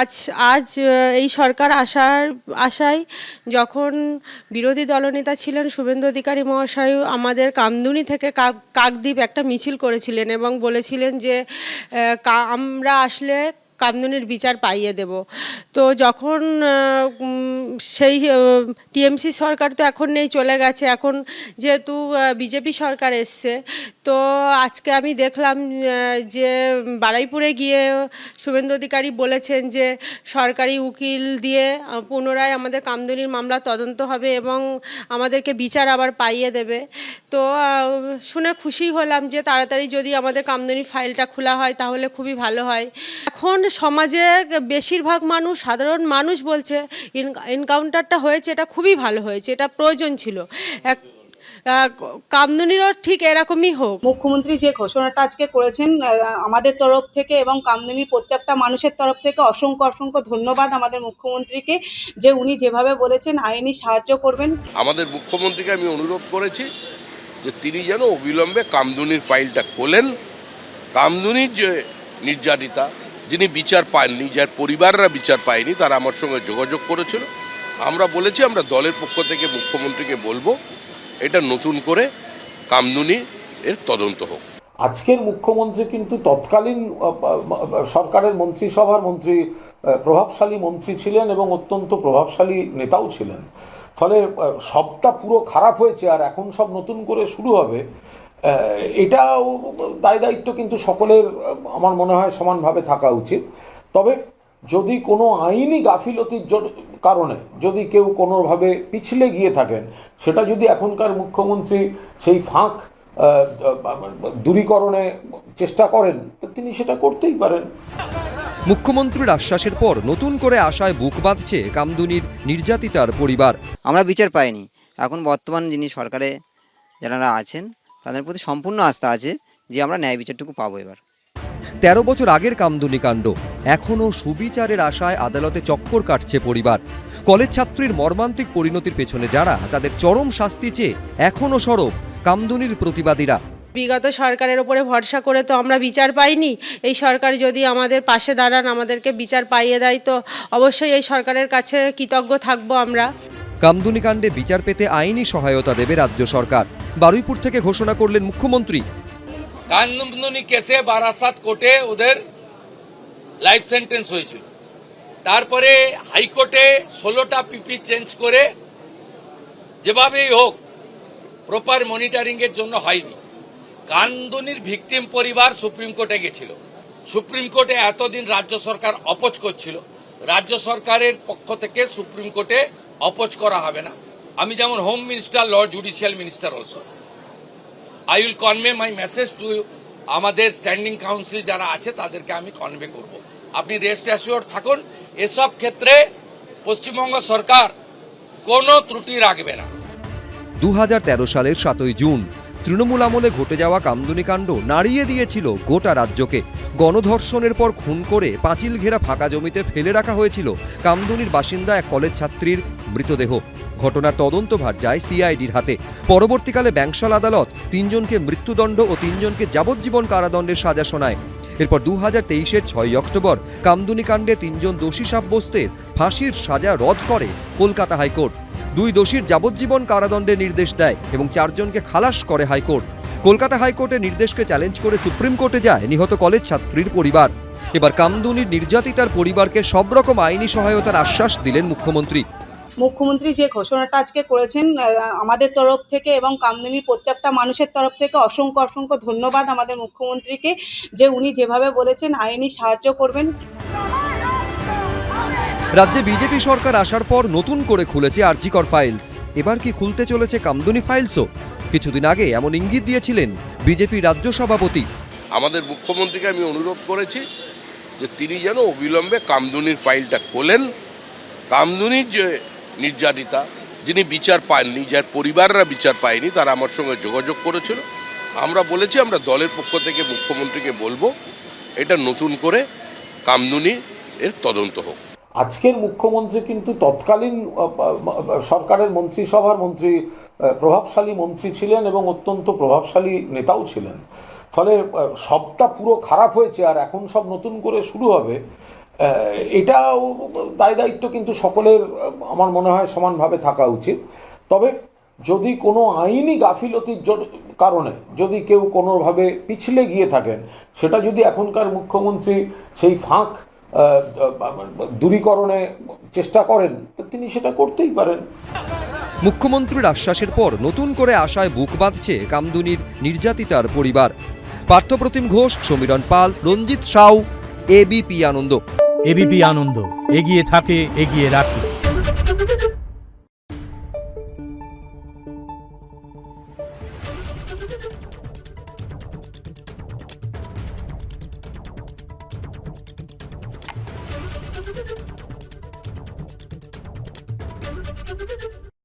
আজ আজ এই সরকার আশায় যখন বিরোধী দলনেতা ছিলেন শুভেন্দু অধিকারী মহাশয় আমাদের কামদুনি থেকে কাকদ্বীপ একটা মিছিল করেছিলেন এবং বলেছিলেন যে আমরা আসলে কামদুনির বিচার পাইয়ে দেব। তো যখন সেই টিএমসি সরকার তো এখন নেই, চলে গেছে, এখন যেহেতু বিজেপি সরকার এসছে, তো আজকে আমি দেখলাম যে বারুইপুরে গিয়ে শুভেন্দু অধিকারী বলেছেন যে সরকারি উকিল দিয়ে পুনরায় আমাদের কামদুনির মামলা তদন্ত হবে এবং আমাদেরকে বিচার আবার পাইয়ে দেবে। তো শুনে খুশি হলাম যে তাড়াতাড়ি যদি আমাদের কামদুনি ফাইলটা খোলা হয় তাহলে খুবই ভালো হয়। এখন সমাজের বেশিরভাগ মানুষ, সাধারণ মানুষ বলছে এনকাউন্টারটা হয়েছে এটা খুবই ভালো হয়েছে, এটা প্রয়োজন ছিল। কামদুনিরও ঠিক এরকমই হোক। মুখ্যমন্ত্রী যে ঘোষণাটা আজকে করেছেন আমাদের তরফ থেকে এবং কামদুনির প্রত্যেকটা মানুষের তরফ থেকে অসংখ্য ধন্যবাদ আমাদের মুখ্যমন্ত্রীকে, যে উনি যেভাবে বলেছেন আইনি সাহায্য করবেন। আমাদের মুখ্যমন্ত্রীকে আমি অনুরোধ করেছি যে তিনি যেন অবিলম্বে কামদুনির ফাইলটা খোলেন। কামদুনির যে নির্যাতিতা, যিনি বিচার পাননি, যার পরিবাররা বিচার পায়নি, তারা আমার সঙ্গে যোগাযোগ করেছিল। আমরা বলেছি আমরা দলের পক্ষ থেকে মুখ্যমন্ত্রীকে বলবো এটা নতুন করে কামদুনি এর তদন্ত হোক। আজকের মুখ্যমন্ত্রী কিন্তু তৎকালীন সরকারের মন্ত্রিসভার মন্ত্রী, প্রভাবশালী মন্ত্রী ছিলেন এবং অত্যন্ত প্রভাবশালী নেতাও ছিলেন। ফলে সবটা পুরো খারাপ হয়েছে আর এখন সব নতুন করে শুরু হবে, এটাও দায়িত্ব কিন্তু সকলের আমার মনে হয় সমানভাবে থাকা উচিত। তবে যদি কোনো আইনি গাফিলতির কারণে যদি কেউ কোনোভাবে পিছলে গিয়ে থাকেন, সেটা যদি এখনকার মুখ্যমন্ত্রী সেই ফাঁক দূরীকরণে চেষ্টা করেন, তো তিনি সেটা করতেই পারেন। মুখ্যমন্ত্রীর আশ্বাসের পর নতুন করে আশায় বুক বাঁধছে কামদুনির নির্যাতিতার পরিবার। আমরা বিচার পাইনি, এখন বর্তমান যিনি সরকারে যারা আছেন তাদের প্রতি সম্পূর্ণ আস্থা আছে যে আমরা ন্যায় বিচারটুকু পাবো। এবার ১৩ বছর আগের কামদুনি কাণ্ড, এখনও সুবিচারের আশায় আদালতে চক্কর কাটছে পরিবার। কলেজ ছাত্রীর মর্মান্তিক পরিণতির পেছনে যারা, তাদের চরম শাস্তি চেয়ে এখনও সরব কামদুনির প্রতিবাদীরা। বিগত সরকারের ওপরে ভরসা করে তো আমরা বিচার পাইনি, এই সরকার যদি আমাদের পাশে দাঁড়ান, আমাদেরকে বিচার পাইয়ে দেয়, তো অবশ্যই এই সরকারের কাছে কৃতজ্ঞ থাকবো আমরা। কামদুনি কাণ্ডে বিচার পেতে আইনি সহায়তা দেবে রাজ্য সরকার। বারুইপুর থেকে ঘোষণা করলেন মুখ্যমন্ত্রী। কামদুনি কেসে বারাসাত কোর্টে ওদের লাইফ সেন্টেন্স হয়েছিল, তারপরে হাইকোর্টে 16টা পিপি চেঞ্জ করে যেভাবেই হোক প্রপার মনিটরিং এর জন্য হয়নি। কামদুনির ভিকটিম পরিবার সুপ্রিম কোর্টে গেছিল, সুপ্রিম কোর্টে এতদিন রাজ্য সরকার অপোজ করছিল, রাজ্য সরকারের পক্ষ থেকে সুপ্রিম কোর্টে অপোজ করা হবে না। আমি যেমন home minister, Lord judicial minister also, I will convey my message to আমাদের স্ট্যান্ডিং কাউন্সিল যারা আছে তাদেরকে আমি কনভে করব। আপনি রেস্ট অ্যাসিওর থাকুন, এসব ক্ষেত্রে পশ্চিমবঙ্গ সরকার কোনো ত্রুটি রাখবে না। 2013 সালের 7ই জুন তৃণমূল আমলে ঘটে যাওয়া কামদুনি কাণ্ড নাড়িয়ে দিয়েছিল গোটা রাজ্যকে। গণধর্ষণের পর খুন করে পাঁচিল ঘেরা ফাঁকা জমিতে ফেলে রাখা হয়েছিল কামদুনির বাসিন্দা এক কলেজ ছাত্রীর মৃতদেহ। ঘটনার তদন্তভার যায় সিআইডির হাতে। পরবর্তীকালে ব্যাংশাল আদালত 3 জনকে মৃত্যুদণ্ড ও 3 জনকে যাবজ্জীবন কারাদণ্ডের সাজা শোনায়। এরপর 2023-এর 6 অক্টোবর কামদুনি কাণ্ডে 3 জন দোষী সাব্যস্তের ফাঁসির সাজা রদ করে কলকাতা হাইকোর্ট। 2 দোষীর যাবজ্জীবন কারাদণ্ডের নির্দেশ দেয় এবং 4 জনকে খালাস করে হাইকোর্ট। কলকাতা হাইকোর্টের নির্দেশকে চ্যালেঞ্জ করে সুপ্রিম কোর্টে যায় নিহত কলেজ ছাত্রীর পরিবার। এবার কামদুনির নির্যাতিতার পরিবারকে সব রকম আইনি সহায়তার আশ্বাস দিলেন মুখ্যমন্ত্রী। মুখ্যমন্ত্রী যে ঘোষণাটা আজকে করেছেন আমাদের তরফ থেকে এবং কামদুনির প্রত্যেকটা মানুষের তরফ থেকে অসংখ্য ধন্যবাদ আমাদের মুখ্যমন্ত্রীকে, যে উনি যেভাবে বলেছেন আইনি সাহায্য করবেন। রাজ্যে বিজেপি সরকার আসার পর নতুন করে খুলেছে আরজিকর ফাইলস। এবার কি খুলতে চলেছে কামদুনি ফাইলসও? কিছুদিন আগে এমন ইঙ্গিত দিয়েছিলেন বিজেপি রাজ্য সভাপতি। আমাদের মুখ্যমন্ত্রীকে আমি অনুরোধ করেছি যে তিনি যেন অবিলম্বে কামদুনির ফাইলটা খোলেন। কামদুনির যে নির্যাতিতা, যিনি বিচার পাননি, যার পরিবাররা বিচার পায়নি, তারা আমার সঙ্গে যোগাযোগ করেছিল। আমরা বলেছি আমরা দলের পক্ষ থেকে মুখ্যমন্ত্রীকে বলবো এটা নতুন করে কামদুনি এর তদন্ত হোক। আজকের মুখ্যমন্ত্রী কিন্তু তৎকালীন সরকারের মন্ত্রিসভার মন্ত্রী, প্রভাবশালী মন্ত্রী ছিলেন এবং অত্যন্ত প্রভাবশালী নেতাও ছিলেন। ফলে সবটা পুরো খারাপ হয়েছে আর এখন সব নতুন করে শুরু হবে, এটাও দায় দায়িত্ব কিন্তু সকলের আমার মনে হয় সমানভাবে থাকা উচিত। তবে যদি কোনো আইনি গাফিলতির কারণে যদি কেউ কোনোভাবে পিছলে গিয়ে থাকেন, সেটা যদি এখনকার মুখ্যমন্ত্রী সেই ফাঁক দূরীকরণে চেষ্টা করেন, তো তিনি সেটা করতেই পারেন। মুখ্যমন্ত্রীর আশ্বাসের পর নতুন করে আশায় বুক বাঁধছে কামদুনির নির্যাতিতার পরিবার। পার্থপ্রতিম ঘোষ, সমীরণ পাল, রঞ্জিত সাউ, এবিপি আনন্দ। এবিপি আনন্দ, এগিয়ে থাকে, এগিয়ে রাখে।